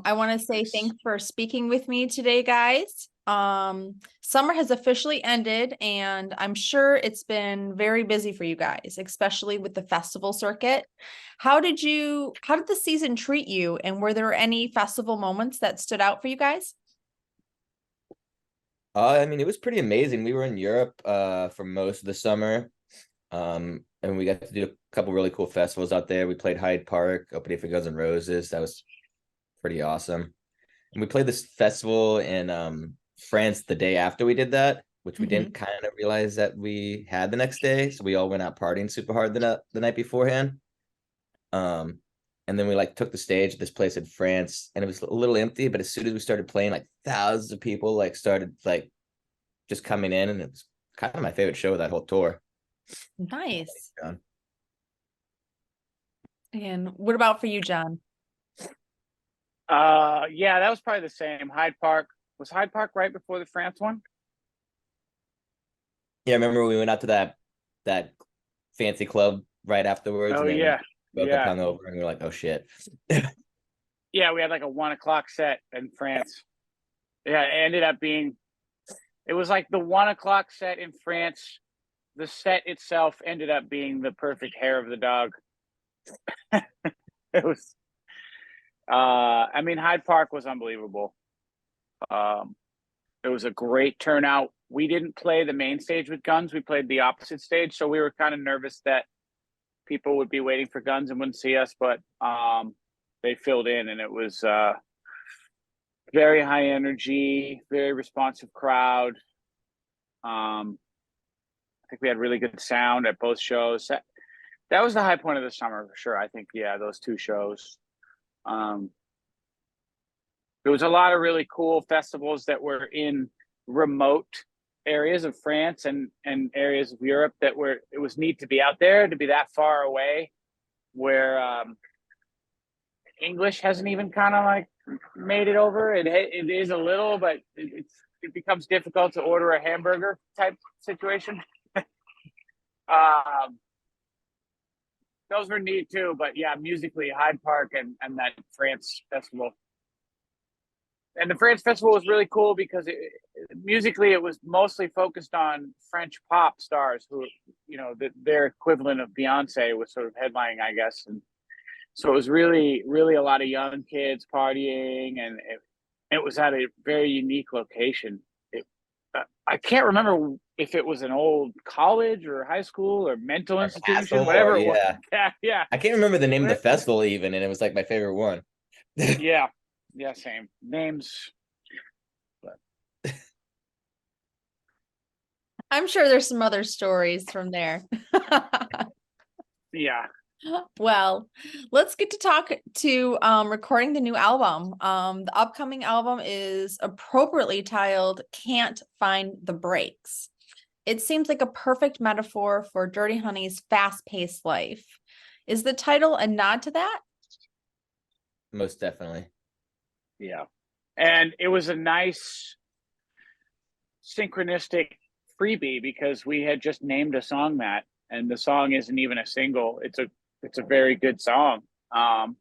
I want to say thanks for speaking with me today, guys. Summer has officially ended, and I'm sure it's been very busy for you guys, especially with the festival circuit. How did the season treat you, and were there any festival moments that stood out for you guys? I mean, it was pretty amazing. We were in Europe for most of the summer. And we got to do a couple really cool festivals out there. We played Hyde Park, opening for Guns N' Roses. That was pretty awesome. And we played this festival in France the day after we did that, which we didn't Mhm. kind of realize that we had the next day. So we all went out partying super hard the night beforehand. Um, and then we like took the stage at this place in France, and it was a little empty. But as soon as we started playing, like thousands of people like started like just coming in, and it was kind of my favorite show of that whole tour. Nice. Yeah. And what about for you, John? Yeah, that was probably the same. Hyde Park. Was Hyde Park right before the France one? Yeah, I remember we went out to that fancy club right afterwards, Oh and then we yeah. woke up Yeah. hungover, and we were like, "Oh shit!" Yeah, we had like a 1 o'clock set in France. Yeah, it ended up being it was like the 1 o'clock set in France. The set itself ended up being the perfect hair of the dog. It was I mean Hyde Park was unbelievable. Um it was a great turnout. We didn't play the main stage with Guns. We played the opposite stage, so we were kind of nervous that people would be waiting for Guns and wouldn't see us, but they filled in, and it was very high energy, very responsive crowd. I think we had really good sound at both shows. That was the high point of the summer for sure. I think, yeah, those two shows. Um, there was a lot of really cool festivals that were in remote areas of France and areas of Europe that were it was neat to be out there, to be that far away, where English hasn't even kind of like made it over. It is a little, but it becomes difficult to order a hamburger type situation. Um, those were neat too, but yeah, musically, Hyde Park and that France festival. And the France festival was really cool because musically it was mostly focused on French pop stars who, their equivalent of Beyonce was sort of headlining, I guess. And so it was really, really a lot of young kids partying, and it was at a very unique location. I can't remember if it was an old college or high school or mental Our institution, castle, or whatever it was. yeah, Yeah, yeah, I can't remember the name of the festival even, and it was like my favorite one. yeah, yeah. Same names, but I'm sure there's some other stories from there. yeah. Well, let's get to talk to recording the new album. The upcoming album is appropriately titled Can't Find the Brakes. It seems like a perfect metaphor for Dirty Honey's fast-paced life. Is the title a nod to that? Most definitely. Yeah. And it was a nice synchronistic freebie because we had just named a song that, and the song isn't even a single. It's a very good song. Um,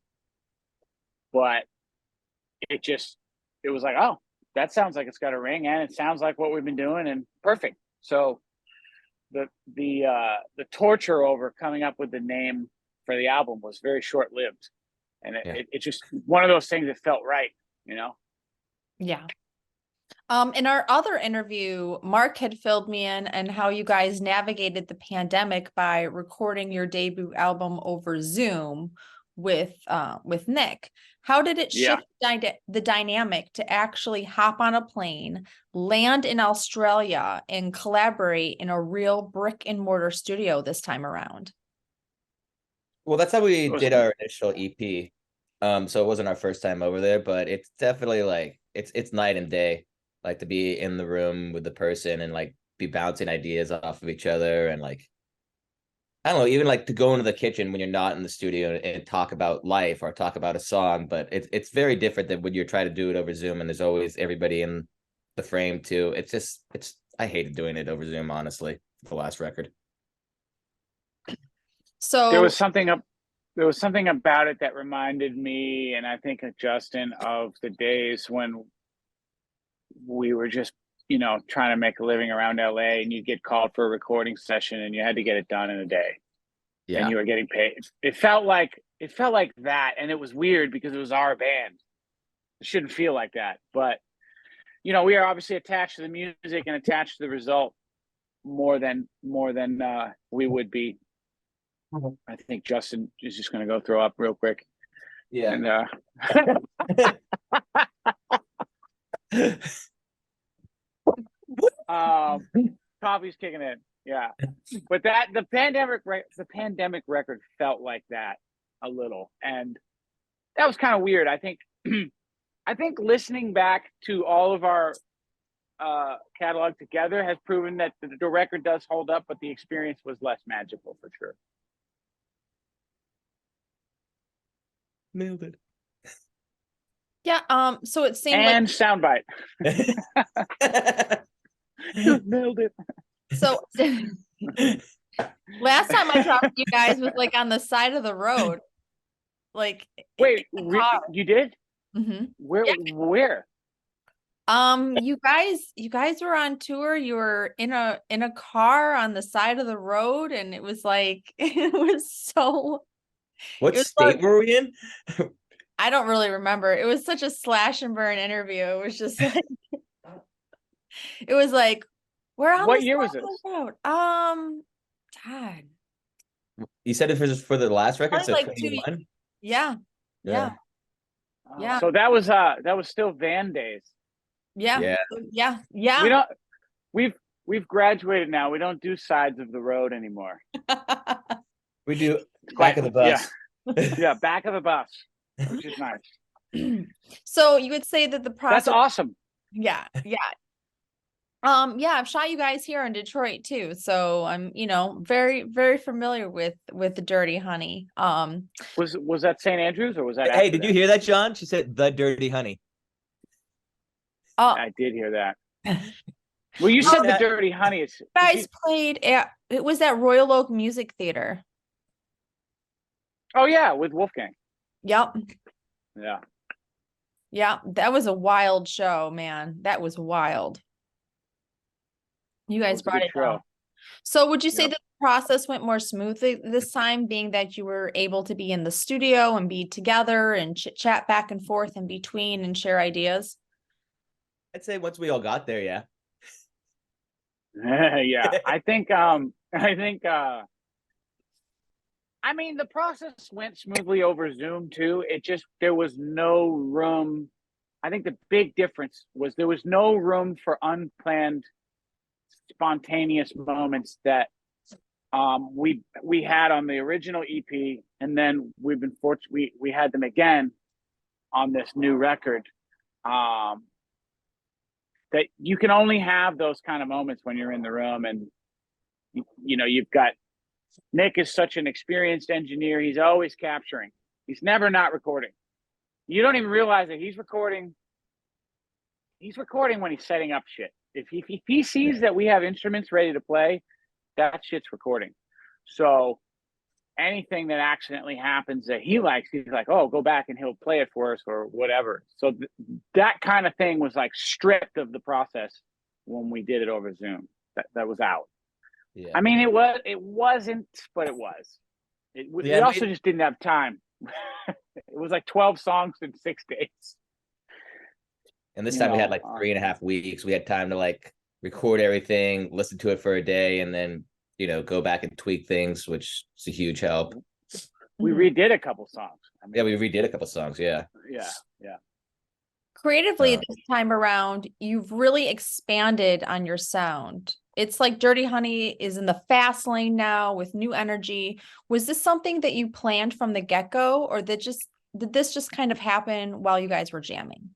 but it was like, oh, that sounds like it's got a ring, and it sounds like what we've been doing, and perfect. So the torture over coming up with the name for the album was very short lived, and Yeah. it's just one of those things that felt right, you know. Yeah. In our other interview, Mark had filled me in and how you guys navigated the pandemic by recording your debut album over Zoom with Nick. How did it Yeah. shift the dynamic to actually hop on a plane, land in Australia, and collaborate in a real brick and mortar studio this time around? Well, that's how we It was did our initial EP. So it wasn't our first time over there, but it's definitely like it's night and day, like to be in the room with the person and like be bouncing ideas off of each other, and like I don't know, even like to go into the kitchen when you're not in the studio and talk about life or talk about a song. But it's very different than when you're trying to do it over Zoom and there's always everybody in the frame too. It's I hated doing it over Zoom, honestly, the last record. there So was something up there was something about it that reminded me, and I think of Justin, of the days when we were just, trying to make a living around LA, and you get called for a recording session and you had to get it done in a day, and you were getting paid. It felt like that, and it was weird because it was our band. It shouldn't feel like that, but we are obviously attached to the music and attached to the result more than we would be. I think Justin is just going to go throw up real quick. Yeah. And coffee's kicking in. Yeah, but the pandemic record felt like that a little, and that was kind of weird. I think listening back to all of our catalog together has proven that the record does hold up, but the experience was less magical for sure. Nailed it. Yeah, so it seemed and soundbite. Nailed it. So last time I talked to you guys was like on the side of the road. Like, wait, you did? Mm-hmm. Where? Yeah. Where? You guys were on tour. You were in a car on the side of the road, and it was like it was so. What state were we in? I don't really remember. It was such a slash and burn interview. It was just like it was like we're on. What year was this? Road. God. You said it was for the last record, so like 21? Yeah. So that was still van days. Yeah. We've graduated now. We don't do sides of the road anymore. We do back of the bus. Yeah, back of the bus, which is nice. So you would say that the process. That's awesome. Yeah. I've shot you guys here in Detroit too, so I'm very very familiar with the Dirty Honey. Was that St. Andrews or was that? Hey, did you hear that, John? She said the Dirty Honey. I did hear that. Well, you said the Dirty Honey. Guys played it was at Royal Oak Music Theater. Oh yeah, with Wolfgang. Yep. Yeah, that was a wild show, man. That was wild. You guys brought it down. So would you say that the process went more smoothly this time, being that you were able to be in the studio and be together and chit chat back and forth in between and share ideas? I'd say once we all got there, yeah. Yeah. I mean, the process went smoothly over Zoom too. There was no room. I think the big difference was there was no room for unplanned, spontaneous moments that we had on the original EP, and then we've been fortunate we had them again on this new record. That you can only have those kind of moments when you're in the room, and you've got Nick is such an experienced engineer. He's always capturing. He's never not recording. You don't even realize that he's recording. He's recording when he's setting up shit. If he sees that we have instruments ready to play, that shit's recording. So anything that accidentally happens that he likes, he's like, oh, go back and he'll play it for us or whatever. So that kind of thing was like stripped of the process when we did it over Zoom. That was out. Yeah. I mean, it wasn't, but it was. We also just didn't have time. It was like 12 songs in 6 days. And this time we had like 3.5 weeks. We had time to like record everything, listen to it for a day, and then go back and tweak things, which is a huge help. We redid a couple songs. We redid a couple songs. Yeah. Creatively, this time around, you've really expanded on your sound. It's like Dirty Honey is in the fast lane now with new energy. Was this something that you planned from the get-go, or did this just kind of happen while you guys were jamming?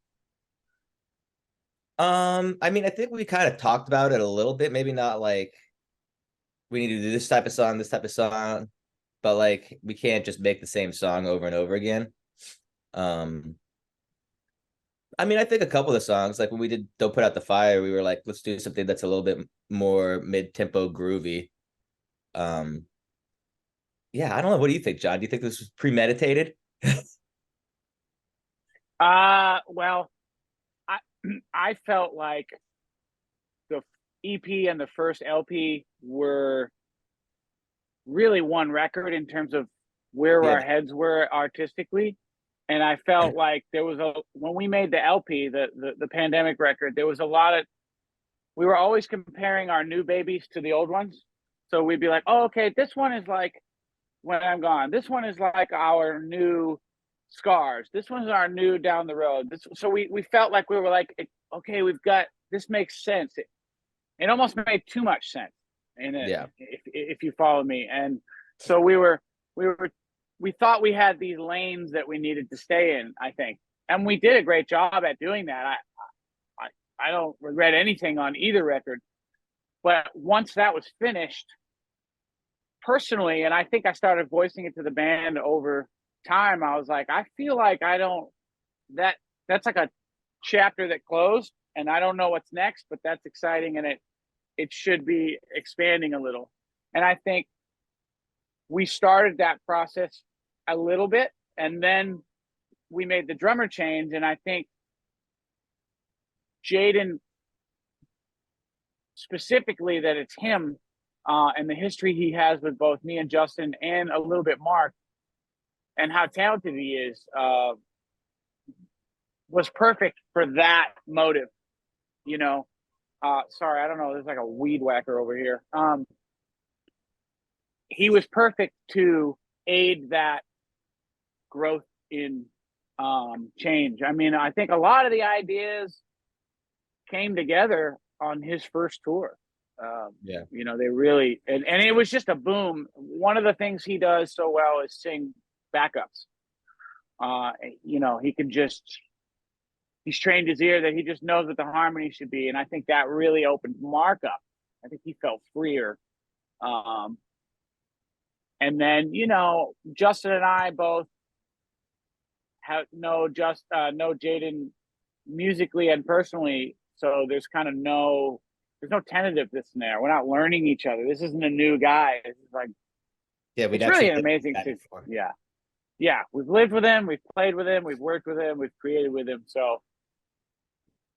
I mean, I think we kind of talked about it a little bit, maybe not like we need to do this type of song, but like we can't just make the same song over and over again. I mean, I think a couple of the songs, like when we did Don't Put Out the Fire, we were like, let's do something that's a little bit more mid-tempo groovy. Yeah, I don't know. What do you think, John? Do you think this was premeditated? Well, I I felt like the EP and the first LP were really one record in terms of where Yeah, our heads were artistically. And I felt like there was when we made the LP, the pandemic record, there was a lot of, we were always comparing our new babies to the old ones. So we'd be like, oh, okay, this one is like When I'm Gone. This one is like our new Scars. This one's our new Down the Road. So we felt like we were like, okay, we've got, this makes sense. It almost made too much sense in it, yeah, if you follow me. And so we thought we had these lanes that we needed to stay in, I think. And we did a great job at doing that. I don't regret anything on either record. But once that was finished, personally, and I think I started voicing it to the band over time, I was like, I feel like I don't, that's like a chapter that closed, and I don't know what's next, but that's exciting, and it should be expanding a little. And I think we started that process a little bit, and then we made the drummer change, and I think Jaden, specifically, that it's him, and the history he has with both me and Justin, and a little bit Mark, and how talented he is, was perfect for that motive, you know. Sorry, I don't know. There's like a weed whacker over here. He was perfect to aid that growth in change. I mean, I think a lot of the ideas came together on his first tour. yeah. You know, they really, and it was just a boom. One of the things he does so well is sing backups. You know, he's trained his ear that he just knows what the harmony should be. And I think that really opened Mark up. I think he felt freer. And then, you know, Justin and I both know Jaden musically and personally. So there's kind of there's no tentativeness in there. We're not learning each other. This isn't a new guy. This is like, Yeah, we'd it's really actually an amazing thing. before. Yeah. Yeah. We've lived with him. We've played with him. We've worked with him. We've created with him. So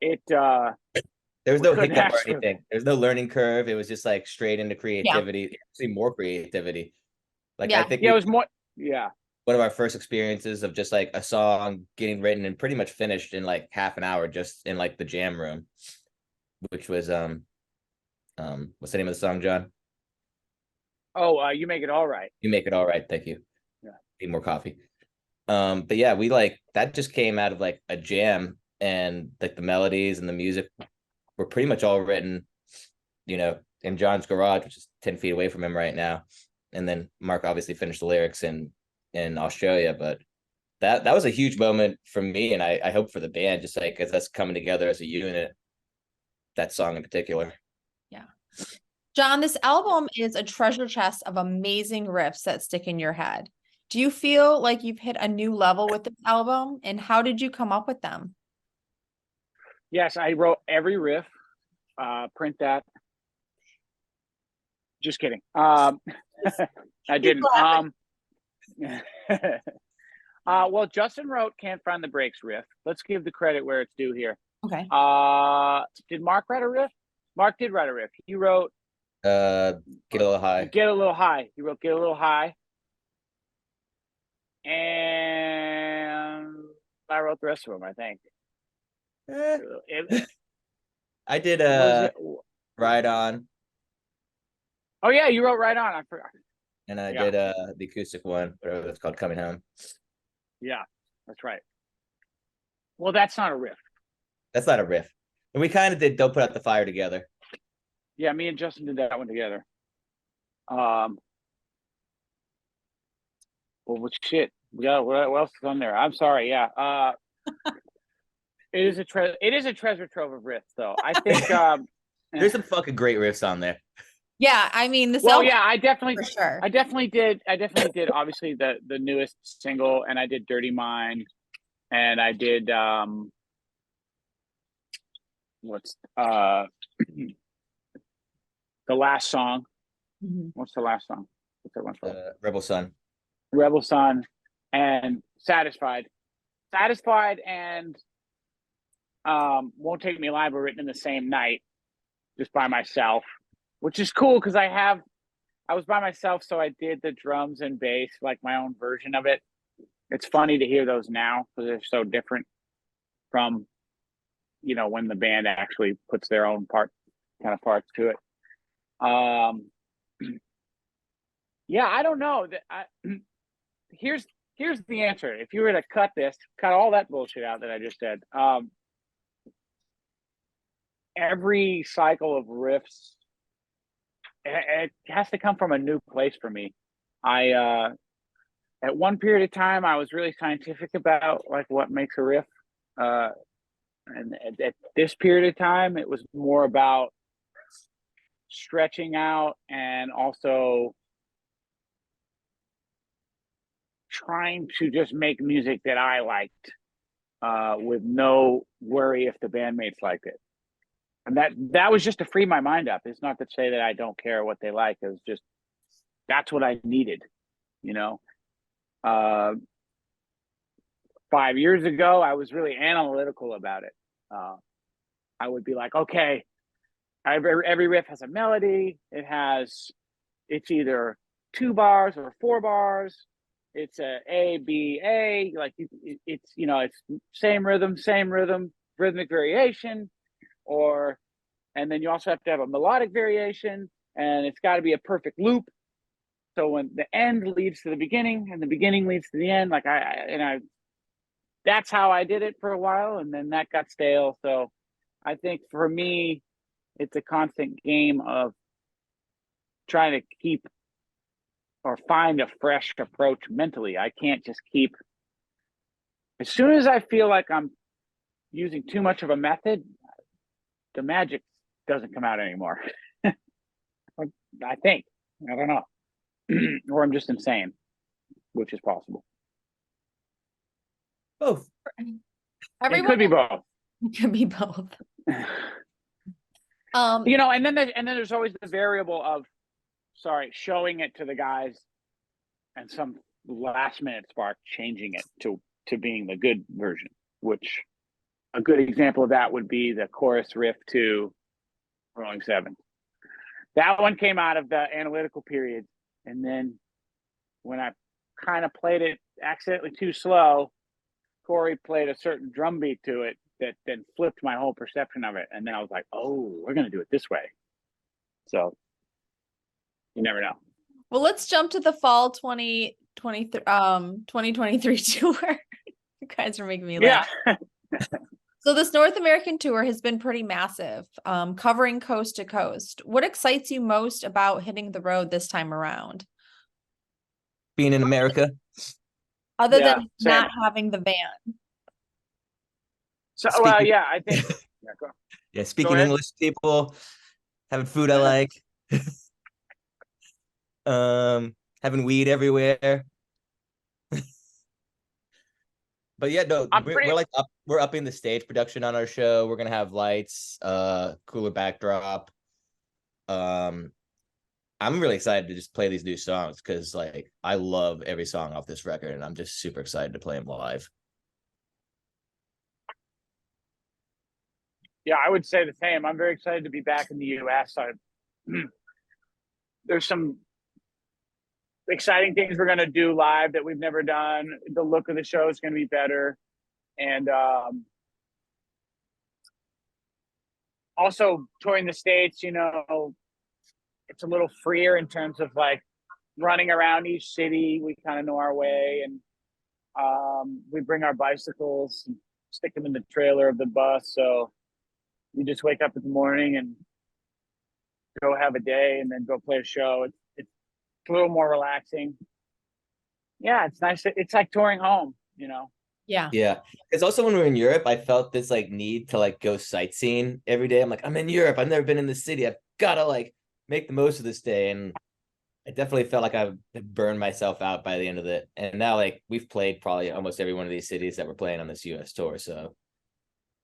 There was we no couldn't hiccup or ask for, anything. There's no learning curve. It was just like straight into Yeah. creativity. Actually, more creativity. Like I Yeah. think yeah, it was more, yeah. one of our first experiences of just like a song getting written and pretty much finished in like half an hour, just in like the jam room, which was what's the name of the song, John? Oh, You Make It All Right. You Make It All Right. Thank you. Yeah. Need more coffee. But yeah, we like that just came out of like a jam, and like the melodies and the music were pretty much all written, you know, in John's garage, which is 10 feet away from him right now. And then Mark obviously finished the lyrics in Australia, but that was a huge moment for me, and I hope for the band, just like as us coming together as a unit, that song in particular. Yeah. John, this album is a treasure chest of amazing riffs that stick in your head. Do you feel like you've hit a new level with this album, and how did you come up with them? Yes, I wrote every riff. Print that. Just kidding. I didn't. Well, Justin wrote "Can't Find the Brakes" riff. Let's give the credit where it's due here. Okay. Did Mark write a riff? Mark did write a riff. He wrote Get a Little High. Get a Little High. He wrote Get a Little High. And I wrote the rest of them, I think. I did Ride On. Oh yeah, you wrote Right On. I forgot. And I did the acoustic one, whatever it's called, Coming Home. Yeah, that's right. Well, that's not a riff. That's not a riff. And we kind of did Don't Put Out the Fire together. Yeah, me and Justin did that one together. Well, shit. We got what else is on there? I'm sorry. Yeah. It is a treasure trove of riffs, though. I think there's some fucking great riffs on there. Yeah, I mean, this well, album, yeah, I definitely did. Obviously the newest single, and I did Dirty Mind, and I did what's the last song? Mhm. What's the last song? what's that one called? Rebel Sun. Rebel Sun, and Satisfied. Satisfied and Won't Take Me Alive were written in the same night, just by myself, which is cool because I was by myself, so I did the drums and bass, like my own version of it. It's funny to hear those now because they're so different from, when the band actually puts their own parts to it. Yeah, I don't know. Here's the answer. If you were to cut all that bullshit out that I just said, every cycle of riffs, it has to come from a new place for me. At one period of time, I was really scientific about like what makes a riff. And at this period of time, it was more about stretching out and also trying to just make music that I liked, with no worry if the bandmates liked it. And that was just to free my mind up. It's not to say that I don't care what they like. It was just, that's what I needed, 5 years ago, I was really analytical about it. I would be like, okay, every riff has a melody. It's either 2 bars or 4 bars. It's A, B, A. Like it's same rhythm, rhythmic variation, and then you also have to have a melodic variation, and it's got to be a perfect loop. So when the end leads to the beginning and the beginning leads to the end, like that's how I did it for a while, and then that got stale. So I think for me, it's a constant game of trying to keep or find a fresh approach mentally. I can't just keep, as soon as I feel like I'm using too much of a method, the magic doesn't come out anymore. I think, I don't know, or I'm just insane, which is possible. Both. It could be both. It could be both. And then there's always the variable of, showing it to the guys, and some last minute spark changing it to being the good version. Which a good example of that would be the chorus riff to Rolling Seven. That one came out of the analytical period, and then when I kind of played it accidentally too slow, Corey played a certain drum beat to it that then flipped my whole perception of it. And then I was like, oh, we're going to do it this way. So you never know. Well, let's jump to the fall 2023 tour. You guys are making me laugh. Yeah. So this North American tour has been pretty massive, covering coast to coast. What excites you most about hitting the road this time around? Being in America. Other Yeah, than same. not having the van. So, Speaking- yeah, I think. Yeah, go. Yeah, speaking English to people, having food I like, having weed everywhere. But yeah, no, we're upping the stage production on our show. We're gonna have lights, cooler backdrop. I'm really excited to just play these new songs because like I love every song off this record, and I'm just super excited to play them live. Yeah, I would say the same. I'm very excited to be back in the US. There's some exciting things we're going to do live that we've never done. The look of the show is going to be better. And also touring the States, it's a little freer in terms of like running around each city. We kind of know our way, and we bring our bicycles and stick them in the trailer of the bus. So you just wake up in the morning and go have a day and then go play a show. It's a little more relaxing. Yeah, it's nice. It's like touring home, Yeah. Yeah. It's also when we were in Europe, I felt this like need to like go sightseeing every day. I'm like, I'm in Europe. I've never been in the city. I've gotta like make the most of this day. And I definitely felt like I burned myself out by the end of it. And now like we've played probably almost every one of these cities that we're playing on this US tour. So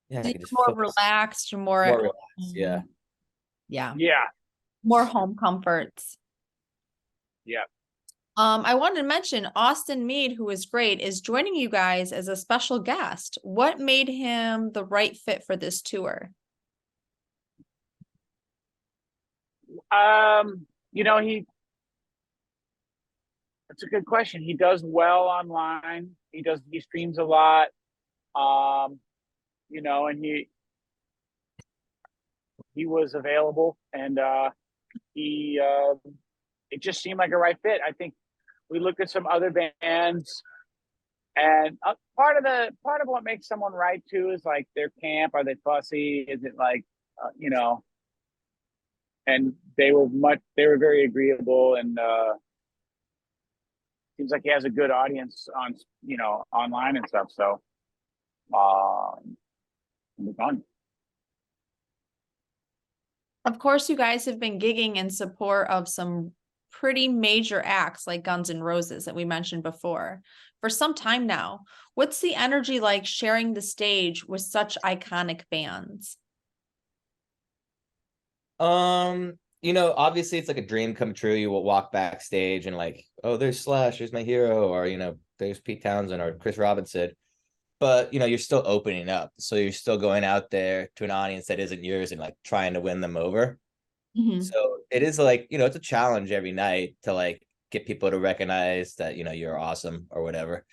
yeah, I can just more focus. relaxed, More relaxed. Yeah. Yeah. Yeah. More home comforts. Yeah. I wanted to mention Austin Mead, who is great, is joining you guys as a special guest. What made him the right fit for this tour? You know, that's a good question. He does well online. He streams a lot. You know, and he was available, and he it just seemed like a right fit. I think we looked at some other bands, and part of what makes someone right too is like their camp. Are they fussy? Is it like you know? And they were very agreeable, and seems like he has a good audience on online and stuff. So fun. Of course, you guys have been gigging in support of some pretty major acts like Guns N' Roses that we mentioned before for some time now. What's the energy like sharing the stage with such iconic bands? You know, obviously it's like a dream come true. You will walk backstage and like, oh, there's Slash, there's my hero, or you know, there's Pete Townsend or Chris Robinson. But you know, you're still opening up. So you're still going out there to an audience that isn't yours and like trying to win them over. Mhm. So it is like, you know, it's a challenge every night to like get people to recognize that, you know, you're awesome or whatever.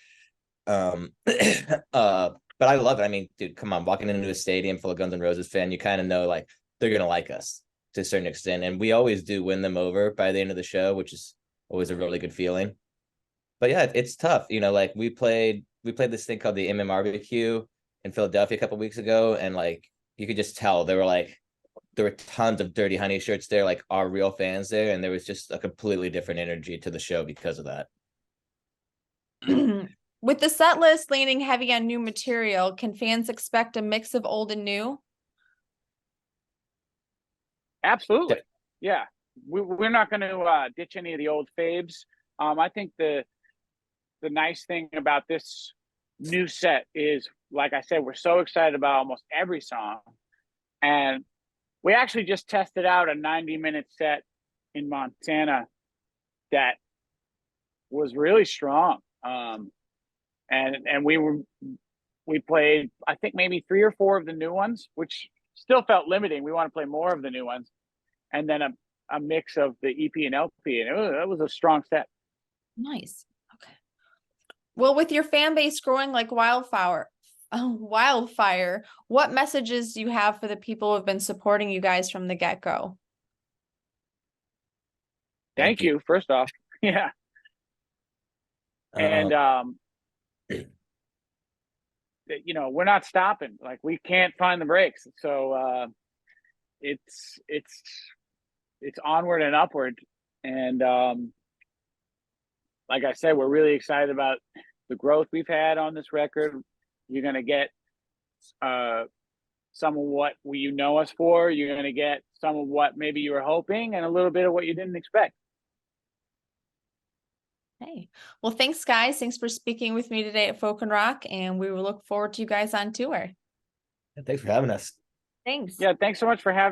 But I love it. I mean, dude, come on, walking into a stadium full of Guns N' Roses fan, you kind of know like they're gonna like us to a certain extent. And we always do win them over by the end of the show, which is always a really good feeling. But yeah, it's tough. You know, like we played this thing called the MMRBQ in Philadelphia a couple weeks ago, and like you could just tell there were tons of Dirty Honey shirts there, like our real fans there, and there was just a completely different energy to the show because of that. With the set list leaning heavy on new material, can fans expect a mix of old and new? Absolutely, yeah. We're not going to ditch any of the old faves. I think the nice thing about this new set is, like I said, we're so excited about almost every song, and we actually just tested out a 90-minute set in Montana that was really strong. And we played, I think, maybe 3 or 4 of the new ones, which still felt limiting. We want to play more of the new ones, and then a mix of the EP and LP, and it was a strong set. Nice. Okay. Well, with your fan base growing like wildfire, what messages do you have for the people who have been supporting you guys from the get-go? Thank you, first off. Yeah. And you know, we're not stopping. Like, we can't find the brakes. So it's onward and upward. And like I said, we're really excited about the growth we've had on this record. You're gonna get some of what you know us for. You're gonna get some of what maybe you were hoping, and a little bit of what you didn't expect. Hey, well, thanks, guys. Thanks for speaking with me today at Folk and Rock, and we will look forward to you guys on tour. Thanks for having us. Thanks. Yeah, thanks so much for having